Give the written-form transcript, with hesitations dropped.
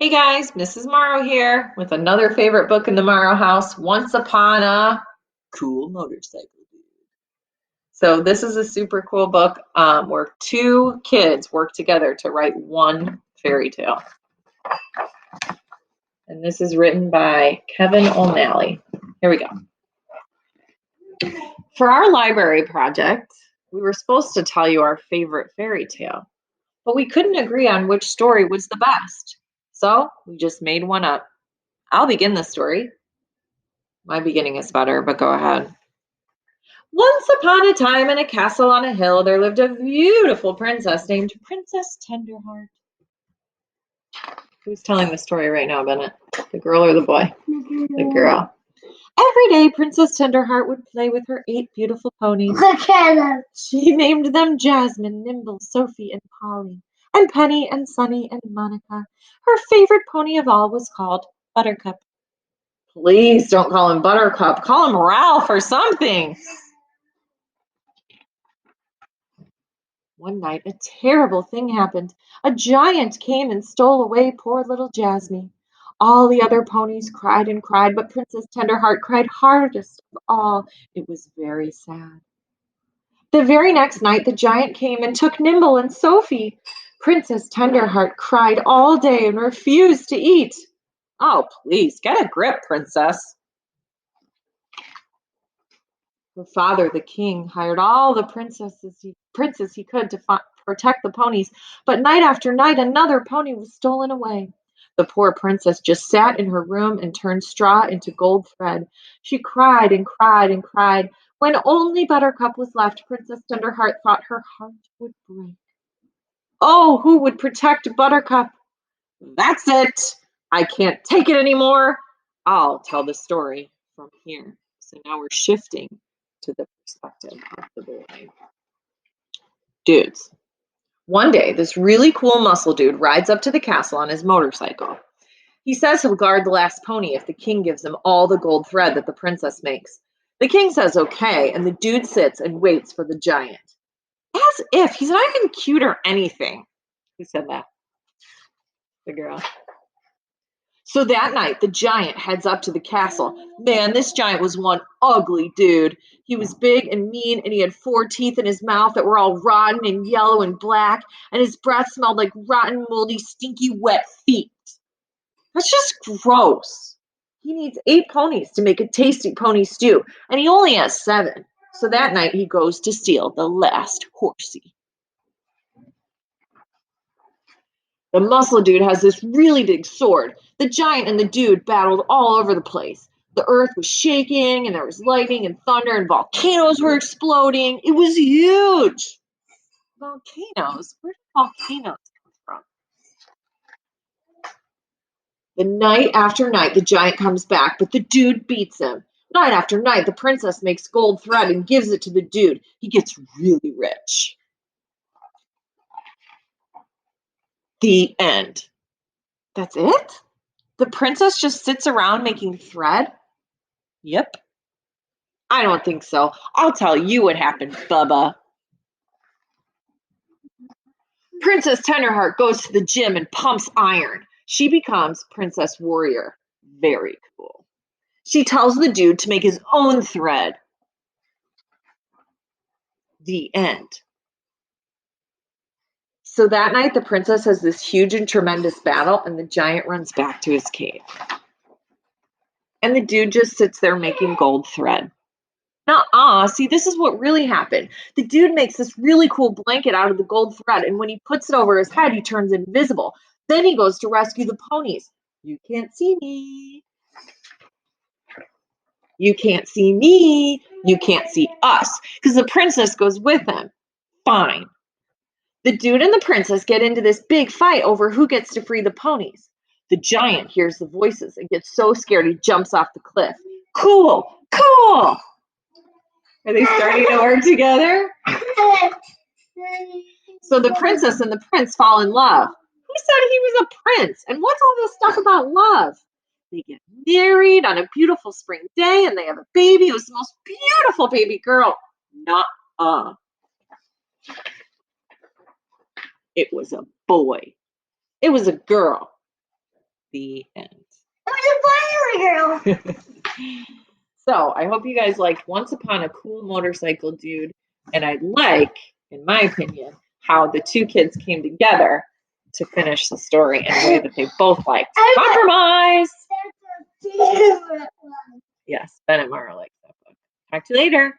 Hey guys, Mrs. Morrow here with another favorite book in the Morrow house, Once Upon a Cool Motorcycle. So this is a super cool book where two kids work together to write one fairy tale. And this is written by Kevin OMalley. Here we go. For our library project, we were supposed to tell you our favorite fairy tale, but we couldn't agree on which story was the best. So we just made one up. I'll begin the story. My beginning is better, but go ahead. Once upon a time, in a castle on a hill, there lived a beautiful princess named Princess Tenderheart. Who's telling the story right now, Bennett? The girl or the boy? The girl. Every day, Princess Tenderheart would play with her 8 beautiful ponies. Look at them. She named them Jasmine, Nimble, Sophie, and Polly, and Penny, and Sunny, and Monica. Her favorite pony of all was called Buttercup. Please don't call him Buttercup. Call him Ralph or something. One night a terrible thing happened. A giant came and stole away poor little Jasmine. All the other ponies cried and cried, but Princess Tenderheart cried hardest of all. It was very sad. The very next night the giant came and took Nimble and Sophie. Princess Tenderheart cried all day and refused to eat. Oh, please, get a grip, Princess. Her father, the king, hired all the princes he could to protect the ponies, but night after night another pony was stolen away. The poor princess just sat in her room and turned straw into gold thread. She cried and cried and cried. When only Buttercup was left, Princess Tenderheart thought her heart would break. Oh, who would protect Buttercup? That's it. I can't take it anymore. I'll tell the story from here. So now we're shifting to the perspective of the boy. Dudes. One day, this really cool muscle dude rides up to the castle on his motorcycle. He says he'll guard the last pony if the king gives him all the gold thread that the princess makes. The king says okay, and the dude sits and waits for the giant. As if he's not even cute or anything. Who said that? The girl. So that night, the giant heads up to the castle. Man, this giant was one ugly dude. He was big and mean, and he had 4 teeth in his mouth that were all rotten and yellow and black, and his breath smelled like rotten, moldy, stinky, wet feet. That's just gross. He needs 8 ponies to make a tasty pony stew, and he only has 7. So that night, he goes to steal the last horsey. The muscle dude has this really big sword. The giant and the dude battled all over the place. The earth was shaking, and there was lightning and thunder, and volcanoes were exploding. It was huge. Volcanoes? Where did volcanoes come from? The night after night, the giant comes back, but the dude beats him. Night after night, the princess makes gold thread and gives it to the dude. He gets really rich. The end. That's it? The princess just sits around making thread? Yep. I don't think so. I'll tell you what happened, Bubba. Princess Tenderheart goes to the gym and pumps iron. She becomes Princess Warrior. Very cool. She tells the dude to make his own thread. The end. So that night, the princess has this huge and tremendous battle, and the giant runs back to his cave. And the dude just sits there making gold thread. Nuh-uh. See, this is what really happened. The dude makes this really cool blanket out of the gold thread, and when he puts it over his head, he turns invisible. Then he goes to rescue the ponies. You can't see me. You can't see me. You can't see us, because the princess goes with him. Fine. The dude and the princess get into this big fight over who gets to free the ponies. The giant hears the voices and gets so scared he jumps off the cliff. Cool, cool. Are they starting to work together? So the princess and the prince fall in love. Who said he was a prince? And what's all this stuff about love? They get married on a beautiful spring day and they have a baby. It was the most beautiful baby girl. Nuh-uh. It was a boy. It was a girl. The end. I'm a girl. So I hope you guys liked Once Upon a Cool Motorcycle Dude. And I like, in my opinion, how the two kids came together to finish the story in a way that they both liked. Compromise! Yes, Ben and Mara like that book. Talk to you later.